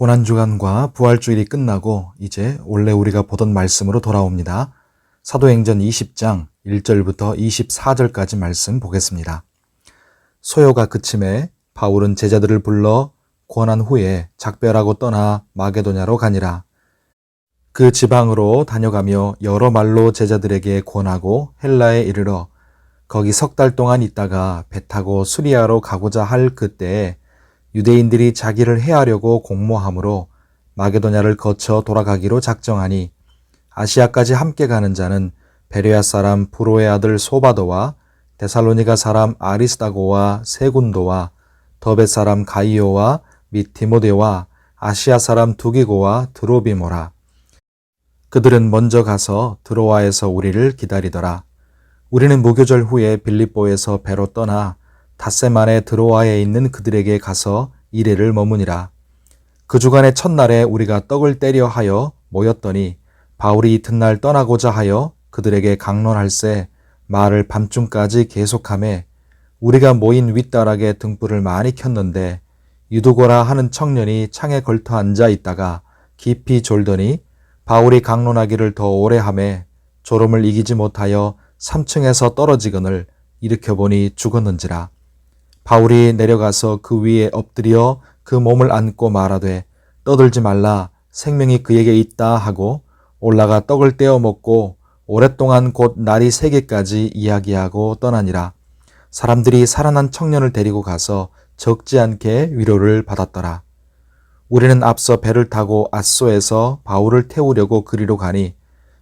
고난주간과 부활주일이 끝나고 이제 원래 우리가 보던 말씀으로 돌아옵니다. 사도행전 20장 1절부터 24절까지 말씀 보겠습니다. 소요가 그침에 바울은 제자들을 불러 권한 후에 작별하고 떠나 마게도냐로 가니라. 그 지방으로 다녀가며 여러 말로 제자들에게 권하고 헬라에 이르러 거기 석 달 동안 있다가 배 타고 수리아로 가고자 할 그때에 유대인들이 자기를 해하려고 공모하므로 마게도냐를 거쳐 돌아가기로 작정하니 아시아까지 함께 가는 자는 베레아 사람 브로의 아들 소바도와 데살로니가 사람 아리스다고와 세군도와 더베 사람 가이오와 및 디모데와 아시아 사람 두기고와 드로비모라. 그들은 먼저 가서 드로아에서 우리를 기다리더라. 우리는 무교절 후에 빌립보에서 배로 떠나 닷새 만에 드로아에 있는 그들에게 가서 이레를 머무니라. 그 주간의 첫날에 우리가 떡을 떼려 하여 모였더니 바울이 이튿날 떠나고자 하여 그들에게 강론할세 말을 밤중까지 계속하매 우리가 모인 윗다락에 등불을 많이 켰는데 유두고라 하는 청년이 창에 걸터 앉아 있다가 깊이 졸더니 바울이 강론하기를 더 오래 하매 졸음을 이기지 못하여 3층에서 떨어지거늘 일으켜보니 죽었는지라. 바울이 내려가서 그 위에 엎드려 그 몸을 안고 말하되 떠들지 말라 생명이 그에게 있다 하고 올라가 떡을 떼어 먹고 오랫동안 곧 날이 새게까지 이야기하고 떠나니라. 사람들이 살아난 청년을 데리고 가서 적지 않게 위로를 받았더라. 우리는 앞서 배를 타고 앗소에서 바울을 태우려고 그리로 가니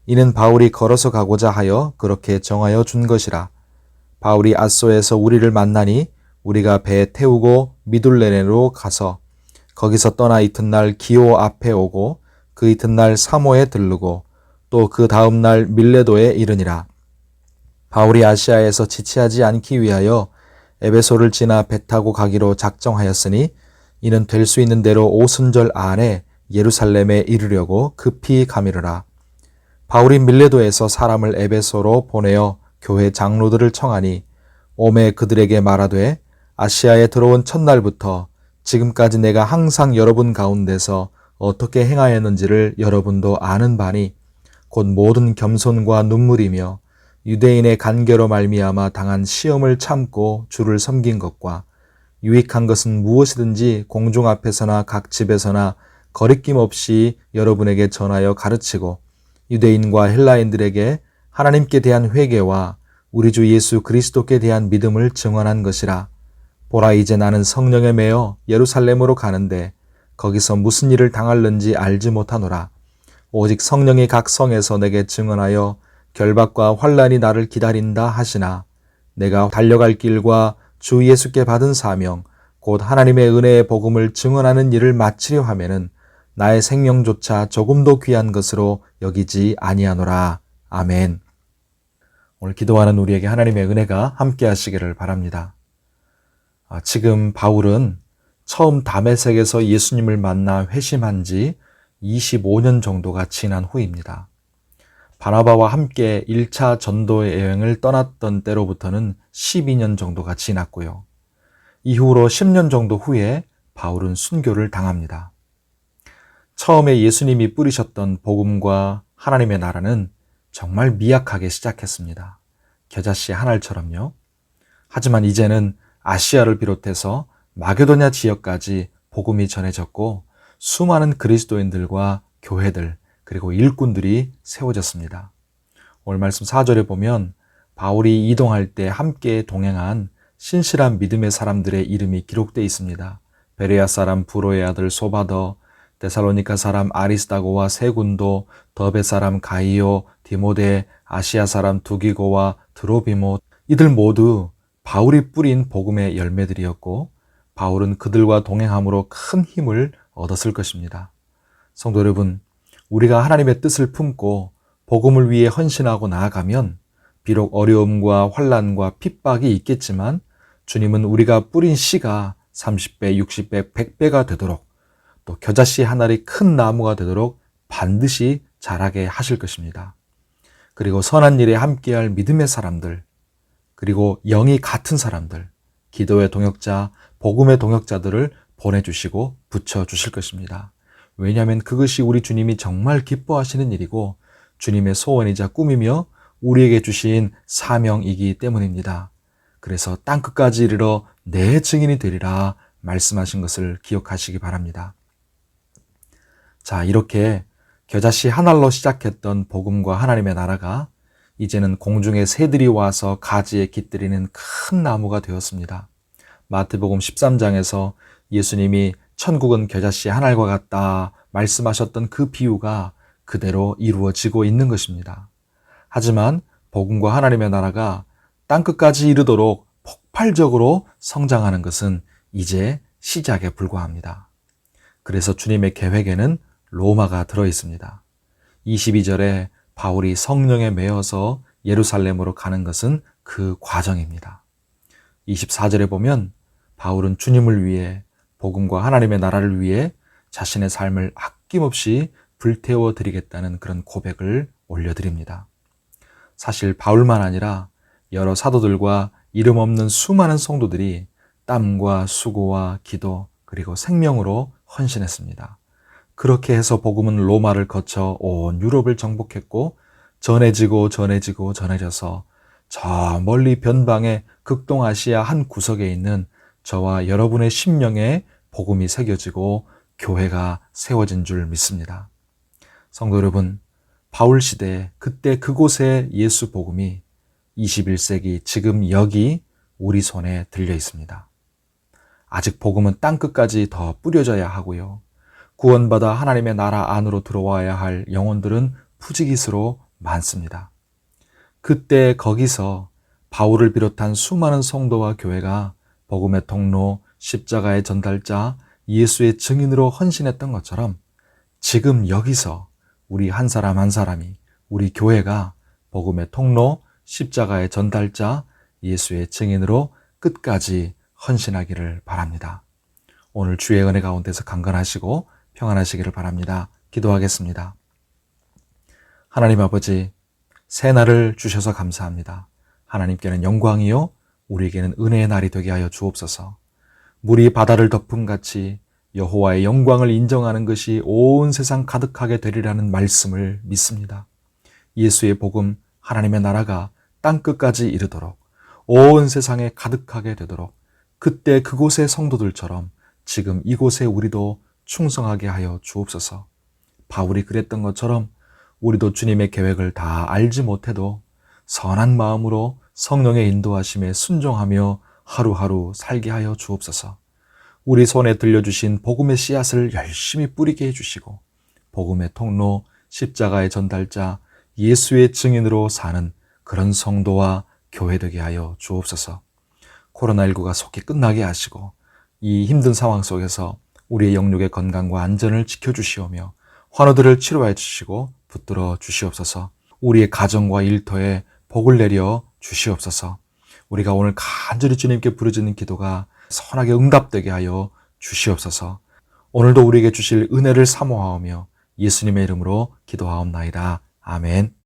이는 바울이 걸어서 가고자 하여 그렇게 정하여 준 것이라. 바울이 앗소에서 우리를 만나니 우리가 배에 태우고 미둘레네로 가서 거기서 떠나 이튿날 기오 앞에 오고 그 이튿날 사모에 들르고 또 그 다음날 밀레도에 이르니라. 바울이 아시아에서 지체하지 않기 위하여 에베소를 지나 배 타고 가기로 작정하였으니 이는 될 수 있는 대로 오순절 안에 예루살렘에 이르려고 급히 가미르라. 바울이 밀레도에서 사람을 에베소로 보내어 교회 장로들을 청하니 오매 그들에게 말하되 아시아에 들어온 첫날부터 지금까지 내가 항상 여러분 가운데서 어떻게 행하였는지를 여러분도 아는 바니 곧 모든 겸손과 눈물이며 유대인의 간계로 말미암아 당한 시험을 참고 주를 섬긴 것과 유익한 것은 무엇이든지 공중 앞에서나 각 집에서나 거리낌 없이 여러분에게 전하여 가르치고 유대인과 헬라인들에게 하나님께 대한 회개와 우리 주 예수 그리스도께 대한 믿음을 증언한 것이라. 보라 이제 나는 성령에 매여 예루살렘으로 가는데 거기서 무슨 일을 당할는지 알지 못하노라. 오직 성령이 각 성에서 내게 증언하여 결박과 환난이 나를 기다린다 하시나 내가 달려갈 길과 주 예수께 받은 사명 곧 하나님의 은혜의 복음을 증언하는 일을 마치려 하면은 나의 생명조차 조금도 귀한 것으로 여기지 아니하노라. 아멘. 오늘 기도하는 우리에게 하나님의 은혜가 함께 하시기를 바랍니다. 지금 바울은 처음 다메섹에서 예수님을 만나 회심한 지 25년 정도가 지난 후입니다. 바나바와 함께 1차 전도 여행을 떠났던 때로부터는 12년 정도가 지났고요. 이후로 10년 정도 후에 바울은 순교를 당합니다. 처음에 예수님이 뿌리셨던 복음과 하나님의 나라는 정말 미약하게 시작했습니다. 겨자씨 한 알처럼요. 하지만 이제는 아시아를 비롯해서 마게도냐 지역까지 복음이 전해졌고 수많은 그리스도인들과 교회들 그리고 일꾼들이 세워졌습니다. 오늘 말씀 4절에 보면 바울이 이동할 때 함께 동행한 신실한 믿음의 사람들의 이름이 기록되어 있습니다. 베레아 사람 브로의 아들 소바더, 데살로니가 사람 아리스다고와 세군도, 더베 사람 가이오, 디모데, 아시아 사람 두기고와 드로비모, 이들 모두 바울이 뿌린 복음의 열매들이었고 바울은 그들과 동행함으로 큰 힘을 얻었을 것입니다. 성도 여러분, 우리가 하나님의 뜻을 품고 복음을 위해 헌신하고 나아가면 비록 어려움과 환난과 핍박이 있겠지만 주님은 우리가 뿌린 씨가 30배, 60배, 100배가 되도록 또 겨자씨 한 알이 큰 나무가 되도록 반드시 자라게 하실 것입니다. 그리고 선한 일에 함께할 믿음의 사람들, 그리고 영이 같은 사람들, 기도의 동역자, 복음의 동역자들을 보내주시고 붙여주실 것입니다. 왜냐하면 그것이 우리 주님이 정말 기뻐하시는 일이고 주님의 소원이자 꿈이며 우리에게 주신 사명이기 때문입니다. 그래서 땅끝까지 이르러 내 증인이 되리라 말씀하신 것을 기억하시기 바랍니다. 자, 이렇게 겨자씨 한 알로 시작했던 복음과 하나님의 나라가 이제는 공중의 새들이 와서 가지에 깃들이는 큰 나무가 되었습니다. 마태복음 13장에서 예수님이 천국은 겨자씨 한 알과 같다 말씀하셨던 그 비유가 그대로 이루어지고 있는 것입니다. 하지만 복음과 하나님의 나라가 땅끝까지 이르도록 폭발적으로 성장하는 것은 이제 시작에 불과합니다. 그래서 주님의 계획에는 로마가 들어 있습니다. 22절에 바울이 성령에 매여서 예루살렘으로 가는 것은 그 과정입니다. 24절에 보면 바울은 주님을 위해 복음과 하나님의 나라를 위해 자신의 삶을 아낌없이 불태워 드리겠다는 그런 고백을 올려드립니다. 사실 바울만 아니라 여러 사도들과 이름 없는 수많은 성도들이 땀과 수고와 기도 그리고 생명으로 헌신했습니다. 그렇게 해서 복음은 로마를 거쳐 온 유럽을 정복했고 전해져서 저 멀리 변방의 극동아시아 한 구석에 있는 저와 여러분의 심령에 복음이 새겨지고 교회가 세워진 줄 믿습니다. 성도 여러분, 바울 시대 그때 그곳에 예수 복음이 21세기 지금 여기 우리 손에 들려 있습니다. 아직 복음은 땅끝까지 더 뿌려져야 하고요. 구원받아 하나님의 나라 안으로 들어와야 할 영혼들은 푸지기수로 많습니다. 그때 거기서 바울을 비롯한 수많은 성도와 교회가 복음의 통로, 십자가의 전달자, 예수의 증인으로 헌신했던 것처럼 지금 여기서 우리 한 사람 한 사람이 우리 교회가 복음의 통로, 십자가의 전달자, 예수의 증인으로 끝까지 헌신하기를 바랍니다. 오늘 주의 은혜 가운데서 강건하시고 평안하시기를 바랍니다. 기도하겠습니다. 하나님 아버지, 새 날을 주셔서 감사합니다. 하나님께는 영광이요 우리에게는 은혜의 날이 되게 하여 주옵소서. 물이 바다를 덮음같이 여호와의 영광을 인정하는 것이 온 세상 가득하게 되리라는 말씀을 믿습니다. 예수의 복음, 하나님의 나라가 땅끝까지 이르도록 온 세상에 가득하게 되도록 그때 그곳의 성도들처럼 지금 이곳에 우리도 충성하게 하여 주옵소서. 바울이 그랬던 것처럼 우리도 주님의 계획을 다 알지 못해도 선한 마음으로 성령의 인도하심에 순종하며 하루하루 살게 하여 주옵소서. 우리 손에 들려주신 복음의 씨앗을 열심히 뿌리게 해주시고 복음의 통로, 십자가의 전달자, 예수의 증인으로 사는 그런 성도와 교회 되게 하여 주옵소서. 코로나19가 속히 끝나게 하시고 이 힘든 상황 속에서 우리의 영육의 건강과 안전을 지켜주시오며 환우들을 치료해 주시고 붙들어 주시옵소서. 우리의 가정과 일터에 복을 내려 주시옵소서. 우리가 오늘 간절히 주님께 부르짖는 기도가 선하게 응답되게 하여 주시옵소서. 오늘도 우리에게 주실 은혜를 사모하오며 예수님의 이름으로 기도하옵나이다. 아멘.